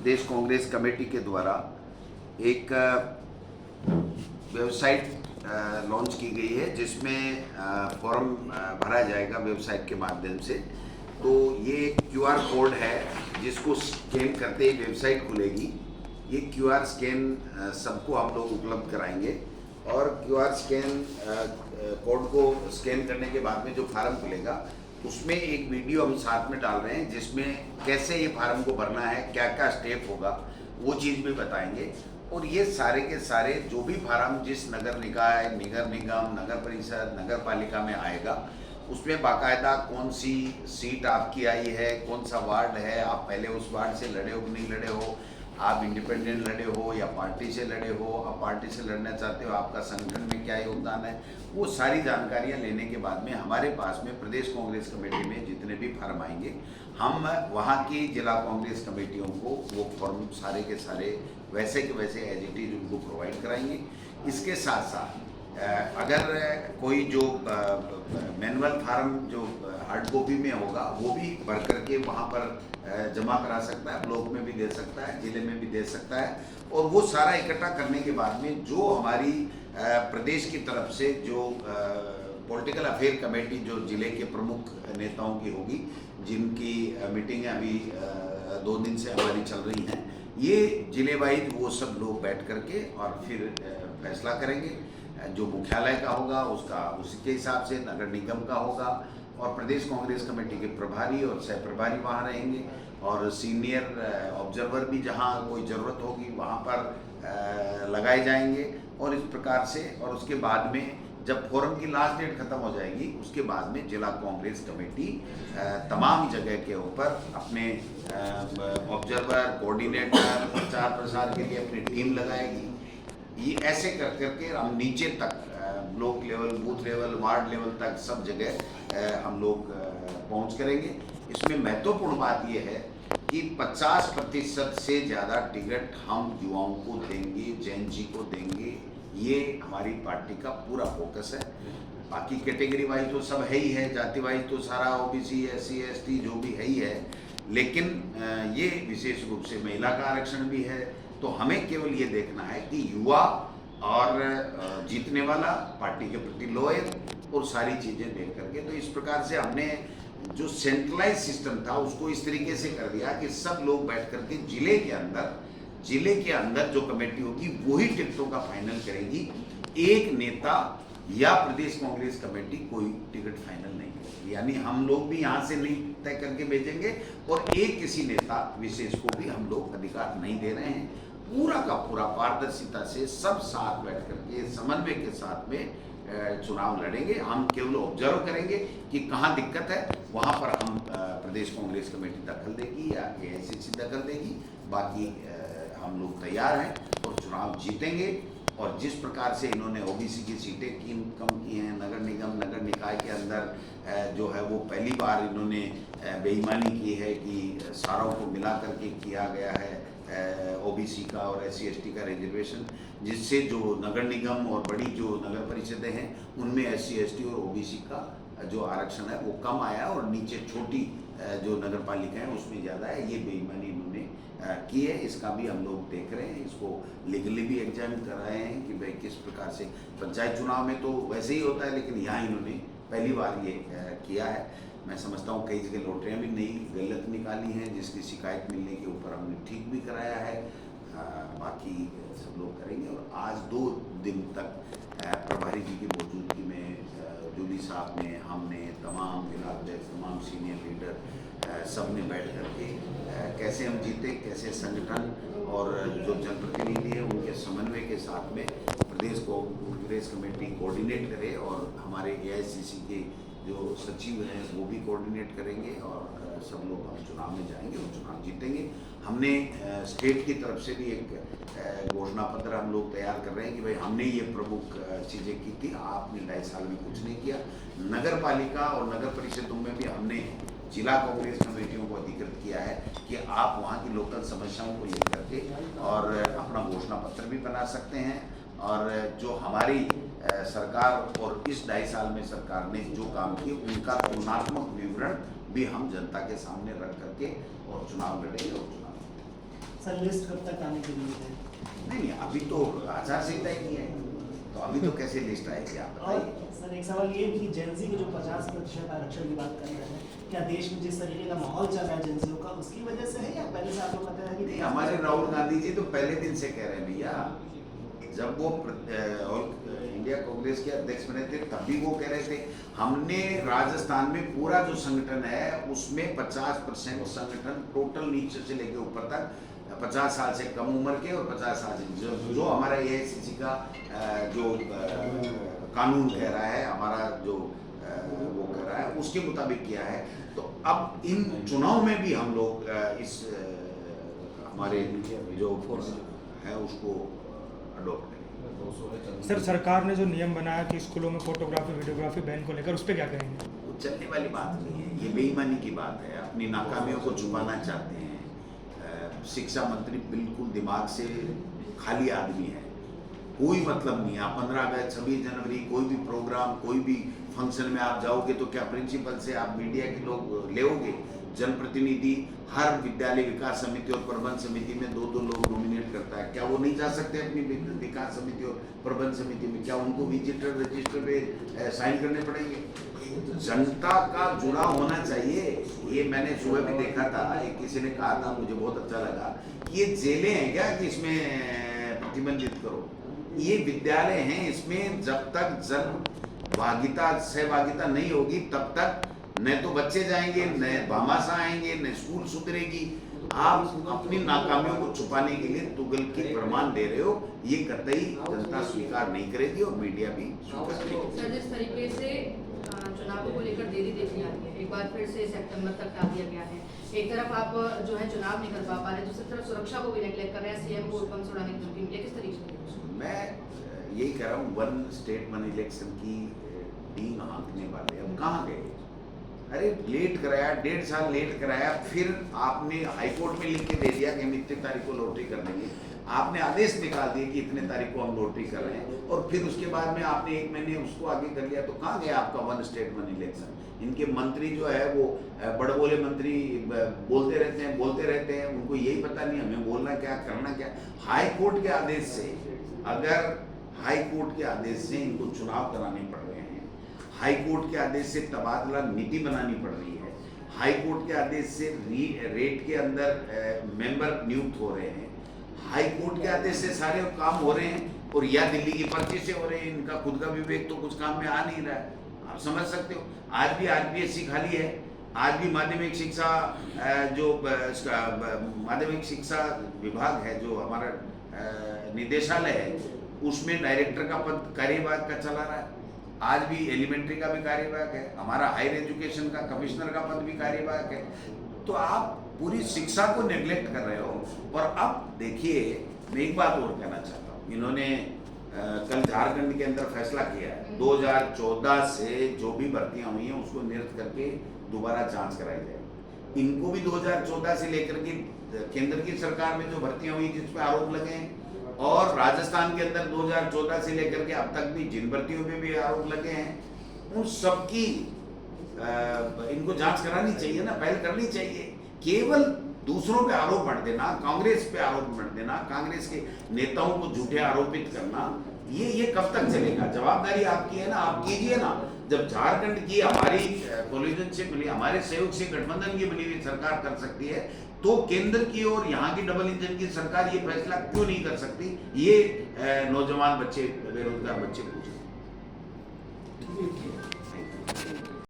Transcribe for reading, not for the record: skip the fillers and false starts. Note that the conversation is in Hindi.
प्रदेश कांग्रेस कमेटी के द्वारा एक वेबसाइट लॉन्च की गई है जिसमें फॉर्म भरा जाएगा वेबसाइट के माध्यम से। तो ये एक क्यूआर कोड है जिसको स्कैन करते ही वेबसाइट खुलेगी। ये क्यूआर स्कैन सबको हम लोग उपलब्ध कराएंगे और क्यूआर स्कैन कोड को स्कैन करने के बाद में जो फार्म खुलेगा उसमें एक वीडियो हम साथ में डाल रहे हैं जिसमें कैसे ये फार्म को भरना है, क्या क्या स्टेप होगा, वो चीज़ भी बताएंगे। और ये सारे के सारे जो भी फार्म जिस नगर निकाय, नगर निगम, नगर परिषद, नगर पालिका में आएगा उसमें बाकायदा कौन सी सीट आपकी आई है, कौन सा वार्ड है, आप पहले उस वार्ड से लड़े हो कि नहीं लड़े हो, आप इंडिपेंडेंट लड़े हो या पार्टी से लड़े हो, आप पार्टी से लड़ना चाहते हो, आपका संगठन में क्या योगदान है, वो सारी जानकारियां लेने के बाद में हमारे पास में प्रदेश कांग्रेस कमेटी में जितने भी फार्म आएंगे हम वहाँ की जिला कांग्रेस कमेटियों को वो फॉर्म सारे के सारे वैसे के वैसे एज इट इज उनको प्रोवाइड कराएंगे। इसके साथ साथ अगर कोई जो मैनुअल फार्म जो हार्ड कॉपी में होगा वो भी भर करके वहाँ पर जमा करा सकता है, ब्लॉक में भी दे सकता है, जिले में भी दे सकता है। और वो सारा इकट्ठा करने के बाद में जो हमारी प्रदेश की तरफ से जो पॉलिटिकल अफेयर कमेटी जो जिले के प्रमुख नेताओं की होगी, जिनकी मीटिंगें अभी 2 दिन से हमारी चल रही हैं, ये जिले वाइज वो सब लोग बैठ करके और फिर फैसला करेंगे। जो मुख्यालय का होगा उसका उसी के हिसाब से, नगर निगम का होगा और प्रदेश कांग्रेस कमेटी के प्रभारी और सह प्रभारी वहाँ रहेंगे और सीनियर ऑब्जर्वर भी जहाँ कोई ज़रूरत होगी वहाँ पर लगाए जाएंगे। और इस प्रकार से और उसके बाद में जब फोरम की लास्ट डेट खत्म हो जाएगी उसके बाद में जिला कांग्रेस कमेटी तमाम जगह के ऊपर अपने ऑब्जर्वर, कोऑर्डिनेटर, प्रचार प्रसार के लिए अपनी टीम लगाएगी। ये ऐसे कर करके हम नीचे तक block level, booth level, ward level तक सब जगह हम लोग पहुंच करेंगे। इसमें महत्वपूर्ण बात यह है कि 50% से ज़्यादा टिकट हम युवाओं को देंगे, जैन जी को देंगे। ये हमारी पार्टी का पूरा फोकस है। बाकी कैटेगरी वाइज तो सब है ही है, जाति वाइज तो सारा ओबीसी, SC, ST जो भी है ही है, लेकिन ये विशेष रूप से महिला का आरक्षण भी है। तो हमें केवल ये देखना है कि युवा और जीतने वाला, पार्टी के प्रति लॉयल और सारी चीज़ें देख करके। तो इस प्रकार से हमने जो सेंट्रलाइज सिस्टम था उसको इस तरीके से कर दिया कि सब लोग बैठ करके जिले के अंदर जो कमेटी होगी वही टिकटों का फाइनल करेगी। एक नेता या प्रदेश कांग्रेस कमेटी कोई टिकट फाइनल नहीं करेगी, यानी हम लोग भी यहाँ से नहीं तय करके भेजेंगे और एक किसी नेता विशेष को भी हम लोग अधिकार नहीं दे रहे हैं। पूरा का पूरा पारदर्शिता से सब साथ बैठ करके समन्वय के साथ में चुनाव लड़ेंगे। हम केवल ऑब्जर्व करेंगे कि कहाँ दिक्कत है, वहाँ पर हम प्रदेश कांग्रेस कमेटी दखल देगी या AICC दखल देगी। बाकी हम लोग तैयार हैं और चुनाव जीतेंगे। और जिस प्रकार से इन्होंने OBC की सीटें कम की हैं, नगर निगम, नगर निकाय के अंदर जो है वो पहली बार इन्होंने बेईमानी की है कि सारों को मिला करके किया गया है OBC का और SC ST का रिजर्वेशन, जिससे जो नगर निगम और बड़ी जो नगर परिषदें हैं उनमें SC ST और OBC का जो आरक्षण है वो कम आया और नीचे छोटी जो नगर पालिका है उसमें ज़्यादा है। ये बेईमानी इन्होंने की है, इसका भी हम लोग देख रहे हैं, इसको लीगली भी एग्जामिन कर रहे हैं कि भाई किस प्रकार से। पंचायत चुनाव में तो वैसे ही होता है, लेकिन यहाँ इन्होंने पहली बार ये किया है। मैं समझता हूँ कई जगह लॉटरियाँ भी नई गलत निकाली हैं, जिसकी शिकायत मिलने के ऊपर हमने ठीक भी कराया है। बाकी सब लोग करेंगे। और आज 2 दिन तक प्रभारी जी की मौजूदगी में जूली साहब ने, हमने, तमाम जिलाध्यक्ष, तमाम सीनियर लीडर सब ने बैठ करके कैसे हम जीते, कैसे संगठन और जो जनप्रतिनिधि है उनके समन्वय के साथ में प्रदेश को कांग्रेस कमेटी कोऑर्डिनेट करे और हमारे AICC के जो सचिव हैं वो भी कोऑर्डिनेट करेंगे और सब लोग हम चुनाव में जाएंगे और चुनाव जीतेंगे। हमने स्टेट की तरफ से भी एक घोषणा पत्र हम लोग तैयार कर रहे हैं कि भाई हमने ये प्रमुख चीज़ें की थी, आपने 2.5 साल में कुछ नहीं किया। नगर पालिका और नगर परिषदों में भी हमने जिला कांग्रेस कमेटियों को अधिकृत किया है कि आप वहाँ की लोकल समस्याओं को लेकर के और अपना घोषणा पत्र भी बना सकते हैं। और जो हमारी सरकार और इस 2.5 साल में सरकार ने जो काम किए उनका तुलनात्मक विवरण भी हम जनता के सामने रख करके और चुनाव लड़ेंगे और चुनाव सर लिस्ट कब तक आने की उम्मीद है? नहीं, अभी तो आचार संहिता ही नहीं है, तो अभी तो कैसे लिस्ट आएगी आप और बताइए। सर एक सवाल ये कि जेंजी के जो 50% आरक्षण की बात कर रहे हैं, क्या देश में जिस तरीके का माहौल चल रहा है जेंजियों का, उसकी वजह से है या पहले से आपको पता है कि नहीं, हमारे राहुल गांधी जी तो पहले दिन से कह रहे हैं भैया, जब वो इंडिया कांग्रेस के अध्यक्ष बने थे तब भी वो कह रहे थे हमने राजस्थान में पूरा जो संगठन है उसमें 50% संगठन टोटल नीचे से लेके ऊपर तक 50 साल से कम उम्र के और 50 साल से जो हमारा AICC का जो कानून कह रहा है, हमारा जो वो कह रहा है उसके मुताबिक किया है। तो अब इन चुनाव में भी हम लोग इस हमारे जो है उसको अडॉप्ट करेंगे। सर सरकार ने जो नियम बनाया कि स्कूलों में फोटोग्राफी वीडियोग्राफी बैन को लेकर उस पर क्या कहेंगे? वो चलने वाली बात नहीं है, ये बेईमानी की बात है, अपनी नाकामियों को छुपाना चाहते हैं। शिक्षा मंत्री बिल्कुल दिमाग से खाली आदमी है, कोई मतलब नहीं है। 15 अगस्त 26 जनवरी कोई भी प्रोग्राम कोई भी फंक्शन में आप जाओगे तो क्या प्रिंसिपल से आप मीडिया के लोग लेओगे? जनप्रतिनिधि हर विद्यालय विकास समिति और प्रबंध समिति में 2-2 लोग नॉमिनेट करता है, क्या वो नहीं जा सकते अपनी विकास समिति और प्रबंध समिति में? क्या उनको विजिटर रजिस्टर पे साइन करने पड़ेंगे? जनता का जुड़ाव होना चाहिए। ये मैंने सुबह भी देखा था, एक किसी ने कहा था, मुझे बहुत अच्छा लगा कि ये जेलें हैं क्या कि इसमें प्रतिबंधित करो? ये विद्यालय हैं, इसमें जब तक जन भागीदारी सहभागिता नहीं होगी तब तक न तो बच्चे जाएंगे, न भामाशाह आएंगे, न स्कूल सुधरेगी। आप अपनी नाकामियों को छुपाने के लिए तुगल की प्रमाण दे रहे हो, ये कतई जनता स्वीकार नहीं करेगी और मीडिया भी स्वीकार नहीं करेगी। सर जिस तरीके से चुनावों को लेकर देरी देखी आ रही है, एक बार फिर से सितंबर तक टाल दिया गया है। एक तरफ आप जो है चुनाव नहीं कर पा रहे, दूसरी तरफ सुरक्षा को भी नेगलेक्ट कर रहे हैं, सीएम को बम उड़ाने की धमकी मिली, किस तरीके से? मैं यही कह रहा हूँ, वन स्टेट वन इलेक्शन की टीम हाँकने वाले अब कहाँ गए? अरे लेट कराया, 1.5 साल लेट कराया, फिर आपने हाईकोर्ट में लिख के दे दिया कि हम इतने तारीख को लॉटरी कर देंगे। आपने आदेश निकाल दिए कि इतने तारीख को हम लॉटरी कर रहे हैं और फिर उसके बाद में आपने 1 महीने उसको आगे कर लिया, तो कहाँ गया आपका वन स्टेट वन इलेक्शन? इनके मंत्री जो है वो बड़बोले मंत्री बोलते रहते हैं, उनको यही पता नहीं हमें बोलना क्या करना क्या। हाई कोर्ट के आदेश से, अगर हाई कोर्ट के आदेश से इनको चुनाव कराने पड़ रहे हैं, हाई कोर्ट के आदेश से तबादला नीति बनानी पड़ रही है, हाई कोर्ट के आदेश से रेट के अंदर मेंबर नियुक्त हो रहे हैं, हाई कोर्ट के आदेश से सारे काम हो रहे हैं और या दिल्ली की पर्ची से हो रहे हैं, इनका खुद का विवेक तो कुछ काम में आ नहीं रहा है। आप समझ सकते हो, आज भी RPSC खाली है, आज भी माध्यमिक शिक्षा जो माध्यमिक शिक्षा विभाग है जो हमारा निदेशालय है उसमें डायरेक्टर का पद कार्यवाहक का चला रहा है। आज भी एलिमेंट्री का भी कार्यवाहक है, हमारा हायर एजुकेशन का कमिश्नर का पद भी कार्यवाहक है। तो आप पूरी शिक्षा को नेग्लेक्ट कर रहे हो। और अब देखिए, मैं एक बात और कहना चाहता हूँ, इन्होंने कल झारखंड के अंदर फैसला किया है 2014 से जो भी भर्तियां हुई हैं उसको निरस्त करके दोबारा जांच कराई जाए। इनको भी 2014 से लेकर के केंद्र की सरकार में जो भर्तियां हुई जिस पर आरोप लगे हैं और राजस्थान के अंदर 2014 से लेकर के अब तक भी जिन भर्तियों पे भी आरोप लगे हैं, उन सबकी इनको जांच करानी चाहिए ना, पहल करनी चाहिए। केवल दूसरों पे आरोप मत देना, कांग्रेस पे आरोप मत देना, कांग्रेस के नेताओं को झूठे आरोपित करना, ये कब तक चलेगा? जवाबदारी आपकी है ना, आप कीजिए ना। जब झारखंड की हमारी कोलिजन से मिली, हमारे सहयोग से गठबंधन की बनी हुई सरकार कर सकती है, तो केंद्र की और यहाँ की डबल इंजन की सरकार ये फैसला क्यों नहीं कर सकती? ये नौजवान बच्चे, बेरोजगार बच्चे पूछते हैं।